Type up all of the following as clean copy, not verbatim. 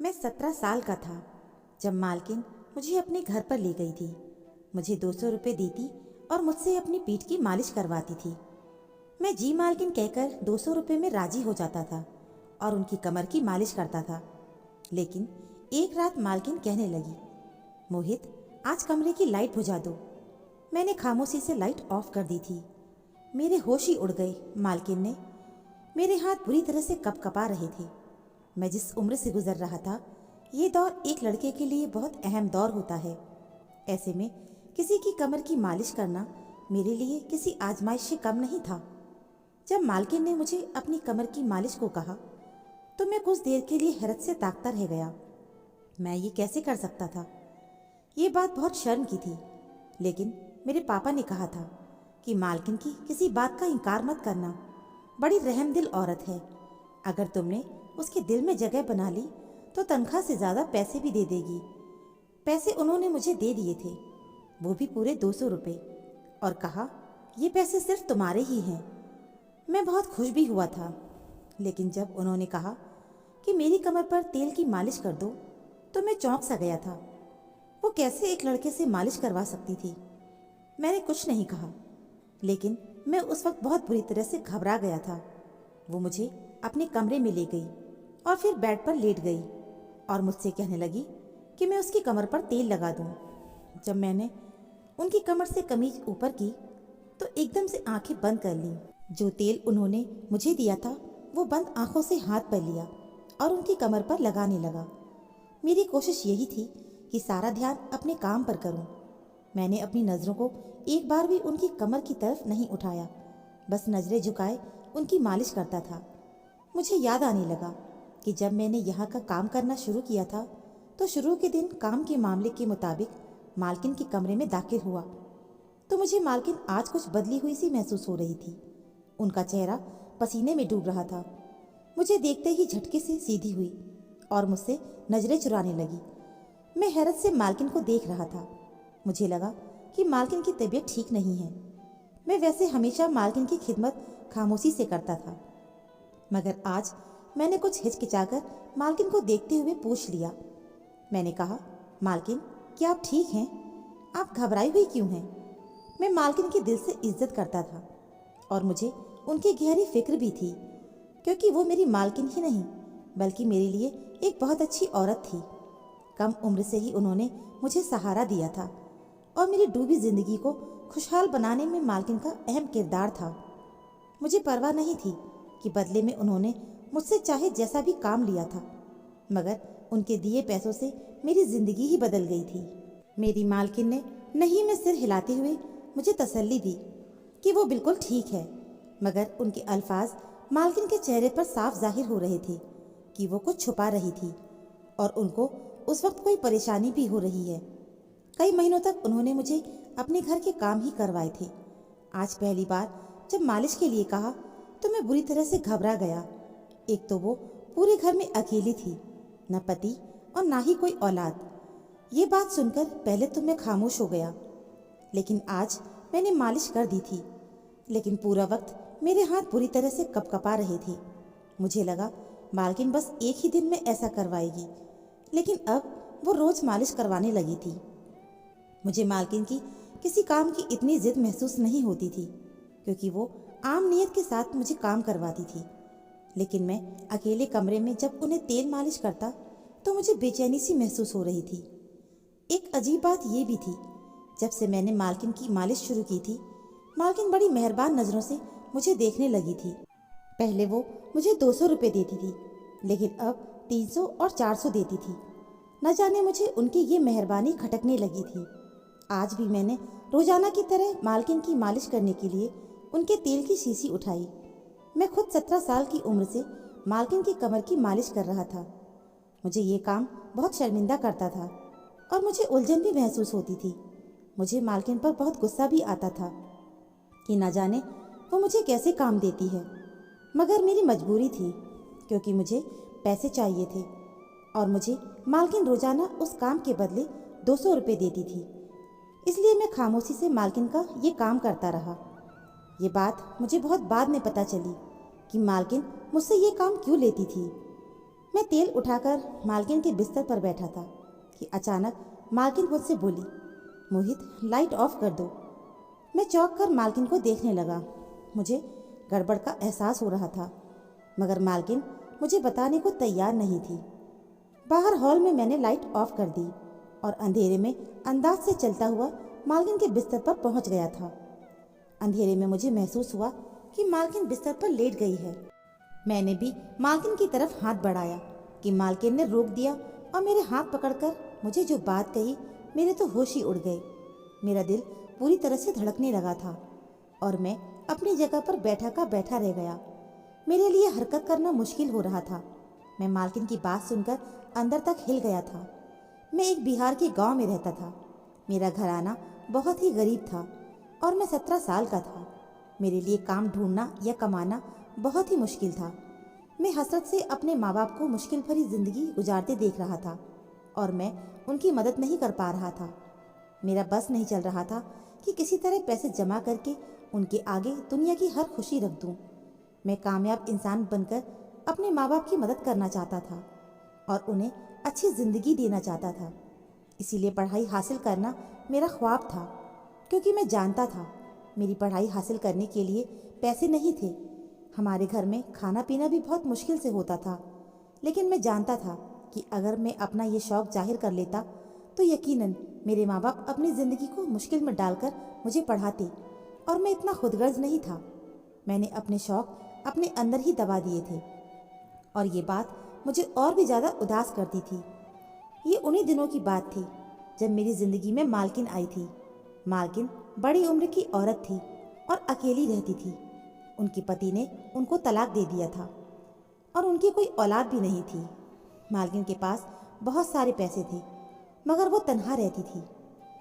मैं 17 साल का था जब मालकिन मुझे अपने घर पर ले गई थी। मुझे 200 रुपये देती और मुझसे अपनी पीठ की मालिश करवाती थी। मैं जी मालकिन कहकर 200 रुपये में राजी हो जाता था और उनकी कमर की मालिश करता था। लेकिन एक रात मालकिन कहने लगी, मोहित, आज कमरे की लाइट बुझा दो। मैंने खामोशी से लाइट ऑफ कर दी थी। मेरे होश ही उड़ गए। मालकिन ने मेरे हाथ बुरी तरह से कपकपा रहे थे। मैं जिस उम्र से गुजर रहा था, ये दौर एक लड़के के लिए बहुत अहम दौर होता है। ऐसे में किसी की कमर की मालिश करना मेरे लिए किसी आजमाइश से कम नहीं था। जब मालकिन ने मुझे अपनी कमर की मालिश को कहा तो मैं कुछ देर के लिए हैरत से ताकता रह गया। मैं ये कैसे कर सकता था? ये बात बहुत शर्म की थी। लेकिन मेरे पापा ने कहा था कि मालकिन की किसी बात का इनकार मत करना। बड़ी रहमदिल औरत है। अगर तुमने उसके दिल में जगह बना ली तो तनख्वाह से ज़्यादा पैसे भी दे देगी। पैसे उन्होंने मुझे दे दिए थे, वो भी पूरे 200 रुपये, और कहा, ये पैसे सिर्फ तुम्हारे ही हैं। मैं बहुत खुश भी हुआ था। लेकिन जब उन्होंने कहा कि मेरी कमर पर तेल की मालिश कर दो तो मैं चौंक सा गया था। वो कैसे एक लड़के से मालिश करवा सकती थी? मैंने कुछ नहीं कहा, लेकिन मैं उस वक्त बहुत बुरी तरह से घबरा गया था। वो मुझे अपने कमरे में ले गई और फिर बेड पर लेट गई और मुझसे कहने लगी कि मैं उसकी कमर पर तेल लगा दूं। जब मैंने उनकी कमर से कमीज ऊपर की तो एकदम से आंखें बंद कर लीं। जो तेल उन्होंने मुझे दिया था वो बंद आंखों से हाथ पर लिया और उनकी कमर पर लगाने लगा। मेरी कोशिश यही थी कि सारा ध्यान अपने काम पर करूं। मैंने अपनी नज़रों को एक बार भी उनकी कमर की तरफ नहीं उठाया, बस नज़रें झुकाए उनकी मालिश करता था। मुझे याद आने लगा कि जब मैंने यहाँ का काम करना शुरू किया था तो शुरू के दिन काम के मामले के मुताबिक मालकिन के कमरे में दाखिल हुआ तो मुझे मालकिन आज कुछ बदली हुई सी महसूस हो रही थी। उनका चेहरा पसीने में डूब रहा था। मुझे देखते ही झटके से सीधी हुई और मुझसे नज़रें चुराने लगी। मैं हैरत से मालकिन को देख रहा था। मुझे लगा कि मालकिन की तबीयत ठीक नहीं है। मैं वैसे हमेशा मालकिन की खिदमत खामोशी से करता था, मगर आज मैंने कुछ हिचकिचाकर मालकिन को देखते हुए पूछ लिया। मैंने कहा, मालकिन, क्या आप ठीक हैं? आप घबराई हुई क्यों हैं? मैं मालकिन की दिल से इज्जत करता था और मुझे उनकी गहरी फिक्र भी थी, क्योंकि वो मेरी मालकिन ही नहीं बल्कि मेरे लिए एक बहुत अच्छी औरत थी। कम उम्र से ही उन्होंने मुझे सहारा दिया था और मेरी डूबी जिंदगी को खुशहाल बनाने में मालकिन का अहम किरदार था। मुझे परवाह नहीं थी कि बदले में उन्होंने मुझसे चाहे जैसा भी काम लिया था, मगर उनके दिए पैसों से मेरी जिंदगी ही बदल गई थी। मेरी मालकिन ने नहीं में सिर हिलाते हुए मुझे तसल्ली दी कि वो बिल्कुल ठीक है, मगर उनके अल्फाज मालकिन के चेहरे पर साफ जाहिर हो रहे थे कि वो कुछ छुपा रही थी और उनको उस वक्त कोई परेशानी भी हो रही है। कई महीनों तक उन्होंने मुझे अपने घर के काम ही करवाए थे। आज पहली बार जब मालिश के लिए कहा तो मैं बुरी तरह से घबरा गया। एक तो वो पूरे घर में अकेली थी, न पति और ना ही कोई औलाद। ये बात सुनकर पहले तो मैं खामोश हो गया, लेकिन आज मैंने मालिश कर दी थी। लेकिन पूरा वक्त मेरे हाथ बुरी तरह से कपकपा रहे थे। मुझे लगा मालकिन बस एक ही दिन में ऐसा करवाएगी, लेकिन अब वो रोज मालिश करवाने लगी थी। मुझे मालकिन की किसी काम की इतनी जिद महसूस नहीं होती थी, क्योंकि वो आम नियत के साथ मुझे काम करवाती थी। लेकिन मैं अकेले कमरे में जब उन्हें तेल मालिश करता तो मुझे बेचैनी सी महसूस हो रही थी। एक अजीब बात यह भी थी, जब से मैंने मालकिन की मालिश शुरू की थी, मालकिन बड़ी मेहरबान नज़रों से मुझे देखने लगी थी। पहले वो मुझे 200 रुपये देती थी, लेकिन अब 300 और 400 देती थी। न जाने मुझे उनकी ये मेहरबानी खटकने लगी थी। आज भी मैंने रोजाना की तरह मालकिन की मालिश करने के लिए उनके तेल की शीशी उठाई। मैं खुद 17 साल की उम्र से मालकिन की कमर की मालिश कर रहा था। मुझे ये काम बहुत शर्मिंदा करता था और मुझे उलझन भी महसूस होती थी। मुझे मालकिन पर बहुत गुस्सा भी आता था कि न जाने वो मुझे कैसे काम देती है, मगर मेरी मजबूरी थी, क्योंकि मुझे पैसे चाहिए थे और मुझे मालकिन रोजाना उस काम के बदले 200 रुपये देती थी। इसलिए मैं खामोशी से मालकिन का ये काम करता रहा। ये बात मुझे बहुत बाद में पता चली कि मालकिन मुझसे ये काम क्यों लेती थी। मैं तेल उठाकर मालकिन के बिस्तर पर बैठा था कि अचानक मालकिन मुझसे बोली, मोहित लाइट ऑफ कर दो। मैं चौंक कर मालकिन को देखने लगा। मुझे गड़बड़ का एहसास हो रहा था, मगर मालकिन मुझे बताने को तैयार नहीं थी। बाहर हॉल में मैंने लाइट ऑफ कर दी और अंधेरे में अंदाज से चलता हुआ मालकिन के बिस्तर पर पहुंच गया था। अंधेरे में मुझे महसूस हुआ कि मालकिन बिस्तर पर लेट गई है। मैंने भी मालकिन की तरफ हाथ बढ़ाया कि मालकिन ने रोक दिया और मेरे हाथ पकड़कर मुझे जो बात कही, मेरे तो होश ही उड़ गए। मेरा दिल पूरी तरह से धड़कने लगा था और मैं अपनी जगह पर बैठा का बैठा रह गया। मेरे लिए हरकत करना मुश्किल हो रहा था। मैं मालकिन की बात सुनकर अंदर तक हिल गया था। मैं एक बिहार के गांव में रहता था। मेरा घराना बहुत ही गरीब था और मैं 17 साल का था। मेरे लिए काम ढूंढना या कमाना बहुत ही मुश्किल था। मैं हसरत से अपने माँ बाप को मुश्किल भरी जिंदगी गुजारते देख रहा था और मैं उनकी मदद नहीं कर पा रहा था। मेरा बस नहीं चल रहा था कि किसी तरह पैसे जमा करके उनके आगे दुनिया की हर खुशी रख दूं। मैं कामयाब इंसान बनकर अपने माँ बाप की मदद करना चाहता था और उन्हें अच्छी ज़िंदगी देना चाहता था। इसीलिए पढ़ाई हासिल करना मेरा ख्वाब था, क्योंकि मैं जानता था मेरी पढ़ाई हासिल करने के लिए पैसे नहीं थे। हमारे घर में खाना पीना भी बहुत मुश्किल से होता था, लेकिन मैं जानता था कि अगर मैं अपना ये शौक़ जाहिर कर लेता तो यकीनन मेरे माँ बाप अपनी ज़िंदगी को मुश्किल में डालकर मुझे पढ़ाते। और मैं इतना खुदगर्ज नहीं था। मैंने अपने शौक़ अपने अंदर ही दबा दिए थे और ये बात मुझे और भी ज़्यादा उदास करती थी। ये उन्हीं दिनों की बात थी जब मेरी ज़िंदगी में मालकिन आई थी। मालकिन बड़ी उम्र की औरत थी और अकेली रहती थी। उनके पति ने उनको तलाक दे दिया था और उनकी कोई औलाद भी नहीं थी। मालकिन के पास बहुत सारे पैसे थे, मगर वो तन्हा रहती थी।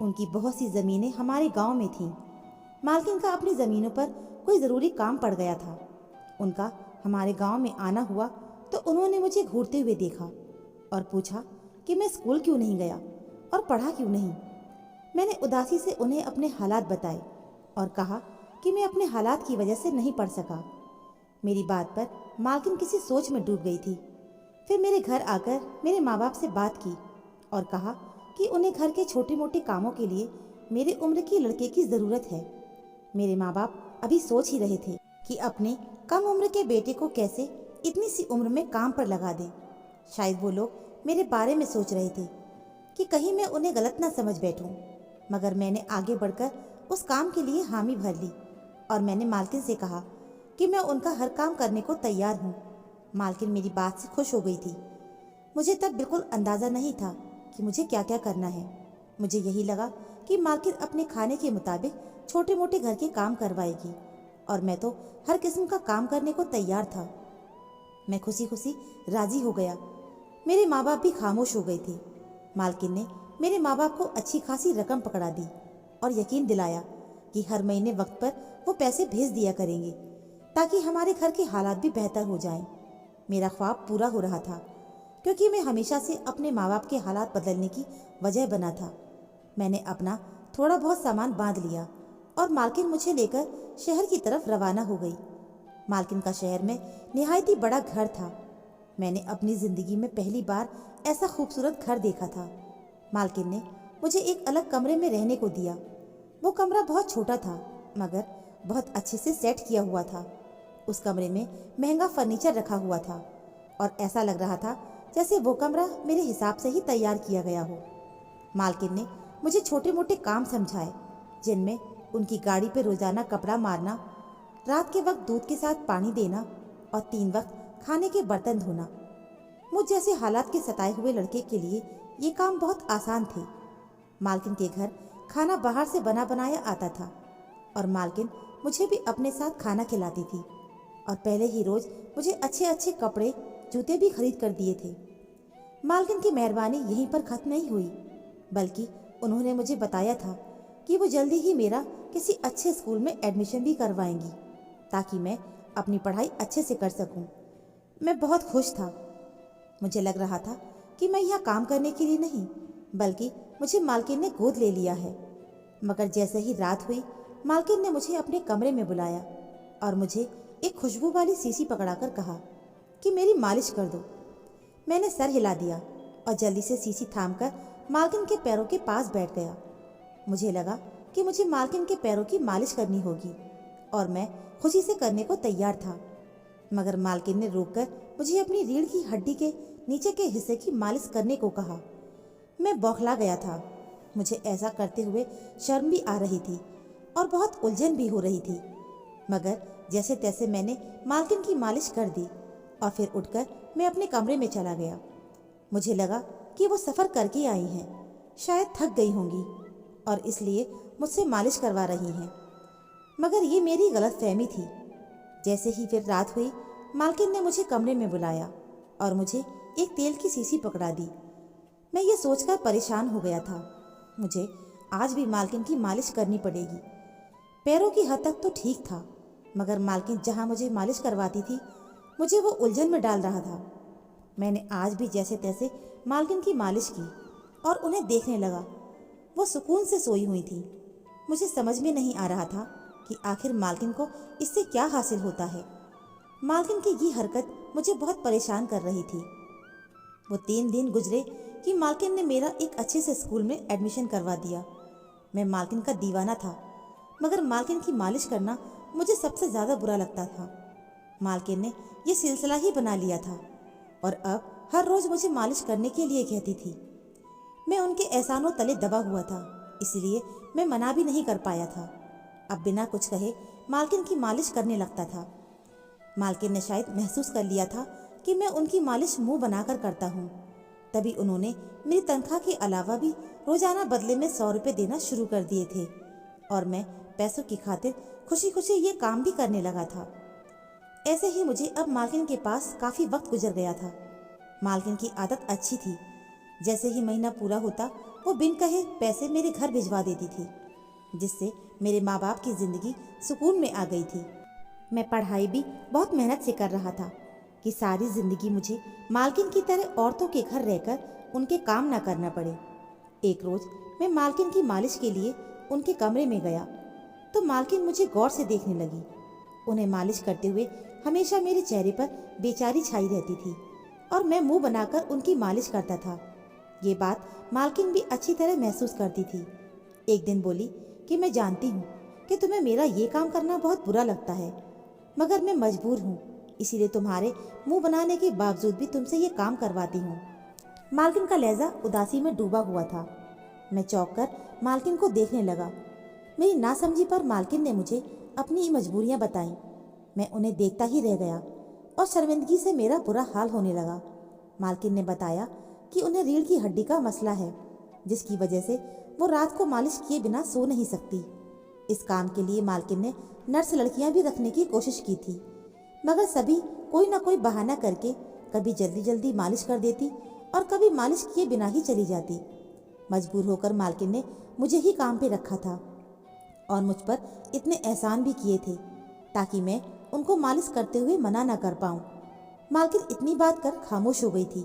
उनकी बहुत सी ज़मीनें हमारे गांव में थीं। मालकिन का अपनी ज़मीनों पर कोई ज़रूरी काम पड़ गया था। उनका हमारे गांव में आना हुआ तो उन्होंने मुझे घूरते हुए देखा और पूछा कि मैं स्कूल क्यों नहीं गया और पढ़ा क्यों नहीं। मैंने उदासी से उन्हें अपने हालात बताए और कहा कि मैं अपने हालात की वजह से नहीं पढ़ सका। मेरी बात पर मालकिन किसी सोच में डूब गई थी। फिर मेरे घर आकर मेरे माँ बाप से बात की और कहा कि उन्हें घर के छोटे मोटे कामों के लिए मेरे उम्र की लड़के की ज़रूरत है। मेरे माँ बाप अभी सोच ही रहे थे कि अपने कम उम्र के बेटे को कैसे इतनी सी उम्र में काम पर लगा दें। शायद वो लोग मेरे बारे में सोच रहे थे कि कहीं मैं उन्हें गलत ना समझ बैठूं। मगर मैंने आगे बढ़कर उस काम के लिए हामी भर ली और मैंने मालकिन से कहा कि मैं उनका हर काम करने को तैयार हूँ। मालकिन मेरी बात से खुश हो गई थी। मुझे तब बिल्कुल अंदाज़ा नहीं था कि मुझे क्या क्या करना है। मुझे यही लगा कि मालकिन अपने खाने के मुताबिक छोटे मोटे घर के काम करवाएगी और मैं तो हर किस्म का काम करने को तैयार था। मैं खुशी खुशी राज़ी हो गया। मेरे माँ बाप भी खामोश हो गए थे। मालकिन ने मेरे माँ बाप को अच्छी खासी रकम पकड़ा दी और यकीन दिलाया कि हर महीने वक्त पर वो पैसे भेज दिया करेंगे ताकि हमारे घर के हालात भी बेहतर हो जाएं। मेरा ख्वाब पूरा हो रहा था, क्योंकि मैं हमेशा से अपने माँ बाप के हालात बदलने की वजह बना था। मैंने अपना थोड़ा बहुत सामान बांध लिया और मालकिन मुझे लेकर शहर की तरफ रवाना हो गई। मालकिन का शहर में निहायत ही बड़ा घर था। मैंने अपनी ज़िंदगी में पहली बार ऐसा खूबसूरत घर देखा था। मालकिन ने मुझे एक अलग कमरे में रहने को दिया। वो कमरा बहुत छोटा था, मगर बहुत अच्छे से सेट किया हुआ था। उस कमरे में महंगा फर्नीचर रखा हुआ था और ऐसा लग रहा था जैसे वो कमरा मेरे हिसाब से ही तैयार किया गया हो। मालकिन ने मुझे छोटे मोटे काम समझाए, जिनमें उनकी गाड़ी पे रोज़ाना कपड़ा मारना, रात के वक्त दूध के साथ पानी देना और 3 वक्त खाने के बर्तन धोना। मुझ जैसे हालात के सताए हुए लड़के के लिए ये काम बहुत आसान थे। मालकिन के घर खाना बाहर से बना बनाया आता था और मालकिन मुझे भी अपने साथ खाना खिलाती थी और पहले ही रोज़ मुझे अच्छे अच्छे कपड़े जूते भी खरीद कर दिए थे। मालकिन की मेहरबानी यहीं पर ख़त्म नहीं हुई, बल्कि उन्होंने मुझे बताया था कि वो जल्दी ही मेरा किसी अच्छे स्कूल में एडमिशन भी करवाएंगी ताकि मैं अपनी पढ़ाई अच्छे से कर सकूं। मैं बहुत खुश था। मुझे लग रहा था कि मैं यहाँ काम करने के लिए नहीं, बल्कि मुझे मालकिन ने गोद ले लिया है। मगर जैसे ही रात हुई, मालकिन ने मुझे अपने कमरे में बुलाया और मुझे एक खुशबू वाली शीशी पकड़ाकर कहा कि मेरी मालिश कर दो। मैंने सर हिला दिया और जल्दी से शीशी थामकर मालकिन के पैरों के पास बैठ गया। मुझे लगा कि मुझे मालकिन के पैरों की मालिश करनी होगी और मैं खुशी से करने को तैयार था, मगर मालकिन ने रोककर मुझे अपनी रीढ़ की हड्डी के नीचे के हिस्से की मालिश करने को कहा। मैं बौखला गया था। मुझे ऐसा करते हुए शर्म भी आ रही थी और बहुत उलझन भी हो रही थी, मगर जैसे तैसे मैंने मालकिन की मालिश कर दी और फिर उठकर मैं अपने कमरे में चला गया। मुझे लगा कि वो सफ़र करके आई हैं, शायद थक गई होंगी और इसलिए मुझसे मालिश करवा रही हैं, मगर ये मेरी गलतफहमी थी। जैसे ही फिर रात हुई, मालकिन ने मुझे कमरे में बुलाया और मुझे एक तेल की शीशी पकड़ा दी। मैं ये सोचकर परेशान हो गया था, मुझे आज भी मालकिन की मालिश करनी पड़ेगी। पैरों की हद तक तो ठीक था, मगर मालकिन जहाँ मुझे मालिश करवाती थी, मुझे वो उलझन में डाल रहा था। मैंने आज भी जैसे तैसे मालकिन की मालिश की और उन्हें देखने लगा। वो सुकून से सोई हुई थी। मुझे समझ में नहीं आ रहा था कि आखिर मालकिन को इससे क्या हासिल होता है। मालकिन की ये हरकत मुझे बहुत परेशान कर रही थी। वो 3 दिन गुजरे कि मालकिन ने मेरा एक अच्छे से स्कूल में एडमिशन करवा दिया। मैं मालकिन का दीवाना था, मगर मालकिन की मालिश करना मुझे सबसे ज़्यादा बुरा लगता था। मालकिन ने ये सिलसिला ही बना लिया था और अब हर रोज़ मुझे मालिश करने के लिए कहती थी। मैं उनके एहसानों तले दबा हुआ था, इसलिए मैं मना भी नहीं कर पाया था। अब बिना कुछ कहे मालकिन की मालिश करने लगता था। मालकिन ने शायद महसूस कर लिया था कि मैं उनकी मालिश मुंह बनाकर करता हूँ, तभी उन्होंने मेरी तनख्वाह के अलावा भी रोजाना बदले में 100 रुपये देना शुरू कर दिए थे और मैं पैसों की खातिर खुशी खुशी ये काम भी करने लगा था। ऐसे ही मुझे अब मालकिन के पास काफ़ी वक्त गुजर गया था। मालकिन की आदत अच्छी थी। जैसे ही महीना पूरा होता, वो बिन कहे पैसे मेरे घर भिजवा देती थी, जिससे मेरे माँ बाप की ज़िंदगी सुकून में आ गई थी। मैं पढ़ाई भी बहुत मेहनत से कर रहा था कि सारी ज़िंदगी मुझे मालकिन की तरह औरतों के घर रहकर उनके काम ना करना पड़े। एक रोज़ मैं मालकिन की मालिश के लिए उनके कमरे में गया तो मालकिन मुझे गौर से देखने लगी। उन्हें मालिश करते हुए हमेशा मेरे चेहरे पर बेचारी छाई रहती थी और मैं मुंह बनाकर उनकी मालिश करता था। ये बात मालकिन भी अच्छी तरह महसूस करती थी। एक दिन बोली कि मैं जानती हूँ कि तुम्हें मेरा ये काम करना बहुत बुरा लगता है, मगर मैं मजबूर हूँ, इसीलिए तुम्हारे मुंह बनाने के बावजूद भी तुमसे ये काम करवाती हूँ। मालकिन का लहजा उदासी में डूबा हुआ था। मैं चौंक कर मालकिन को देखने लगा। मेरी नासमझी पर मालकिन ने मुझे अपनी मजबूरियाँ बताईं। मैं उन्हें देखता ही रह गया और शर्मिंदगी से मेरा बुरा हाल होने लगा। मालकिन ने बताया कि उन्हें रीढ़ की हड्डी का मसला है, जिसकी वजह से वो रात को मालिश किए बिना सो नहीं सकती। इस काम के लिए मालकिन ने नर्स लड़कियां भी रखने की कोशिश की थी, मगर सभी कोई ना कोई बहाना करके कभी जल्दी जल्दी मालिश कर देती और कभी मालिश किए बिना ही चली जाती। मजबूर होकर मालकिन ने मुझे ही काम पे रखा था और मुझ पर इतने एहसान भी किए थे ताकि मैं उनको मालिश करते हुए मना ना कर पाऊँ। मालकिन इतनी बात कर खामोश हो गई थी।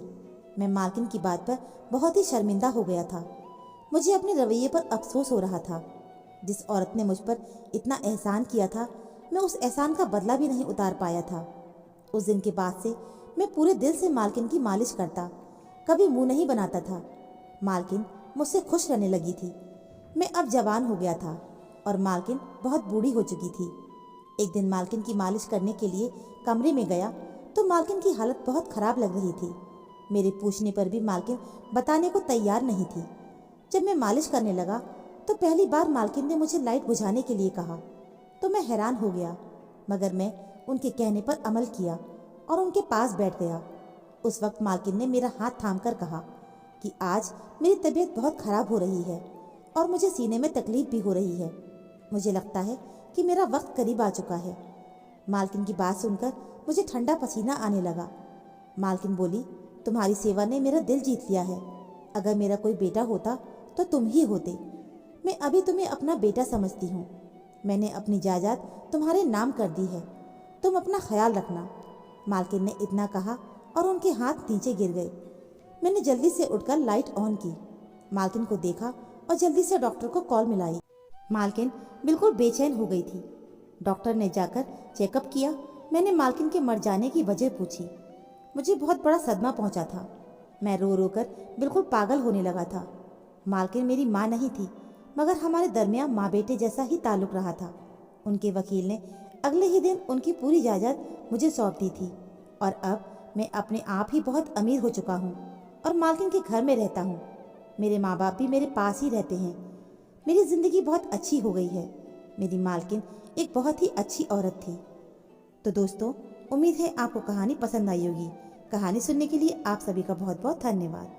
मैं मालकिन की बात पर बहुत ही शर्मिंदा हो गया था। मुझे अपने रवैये पर अफसोस हो रहा था। जिस औरत ने मुझ पर इतना एहसान किया था, मैं उस एहसान का बदला भी नहीं उतार पाया था। उस दिन के बाद से मैं पूरे दिल से मालकिन की मालिश करता, कभी मुंह नहीं बनाता था। मालकिन मुझसे खुश रहने लगी थी। मैं अब जवान हो गया था और मालकिन बहुत बूढ़ी हो चुकी थी। एक दिन मालकिन की मालिश करने के लिए कमरे में गया तो मालकिन की हालत बहुत ख़राब लग रही थी। मेरे पूछने पर भी मालकिन बताने को तैयार नहीं थी। जब मैं मालिश करने लगा तो पहली बार मालकिन ने मुझे लाइट बुझाने के लिए कहा तो मैं हैरान हो गया, मगर मैं उनके कहने पर अमल किया और उनके पास बैठ गया। उस वक्त मालकिन ने मेरा हाथ थामकर कहा कि आज मेरी तबीयत बहुत ख़राब हो रही है और मुझे सीने में तकलीफ भी हो रही है। मुझे लगता है कि मेरा वक्त करीब आ चुका है। मालकिन की बात सुनकर मुझे ठंडा पसीना आने लगा। मालकिन बोली, तुम्हारी सेवा ने मेरा दिल जीत लिया है। अगर मेरा कोई बेटा होता तो तुम ही होते। मैं अभी तुम्हें अपना बेटा समझती हूँ। मैंने अपनी जायदाद तुम्हारे नाम कर दी है। तुम अपना ख्याल रखना। मालकिन ने इतना कहा और उनके हाथ नीचे गिर गए। मैंने जल्दी से उठकर लाइट ऑन की, मालकिन को देखा और जल्दी से डॉक्टर को कॉल मिलाई। मालकिन बिल्कुल बेचैन हो गई थी। डॉक्टर ने जाकर चेकअप किया। मैंने मालकिन के मर जाने की वजह पूछी। मुझे बहुत बड़ा सदमा पहुंचा था। मैं रो रो कर बिल्कुल पागल होने लगा था। मालकिन मेरी माँ नहीं थी, मगर हमारे दरमियान माँ बेटे जैसा ही ताल्लुक रहा था। उनके वकील ने अगले ही दिन उनकी पूरी जायदाद मुझे सौंप दी थी और अब मैं अपने आप ही बहुत अमीर हो चुका हूँ और मालकिन के घर में रहता हूँ। मेरे माँ बाप भी मेरे पास ही रहते हैं। मेरी ज़िंदगी बहुत अच्छी हो गई है। मेरी मालकिन एक बहुत ही अच्छी औरत थी। तो दोस्तों, उम्मीद है आपको कहानी पसंद आई होगी। कहानी सुनने के लिए आप सभी का बहुत बहुत धन्यवाद।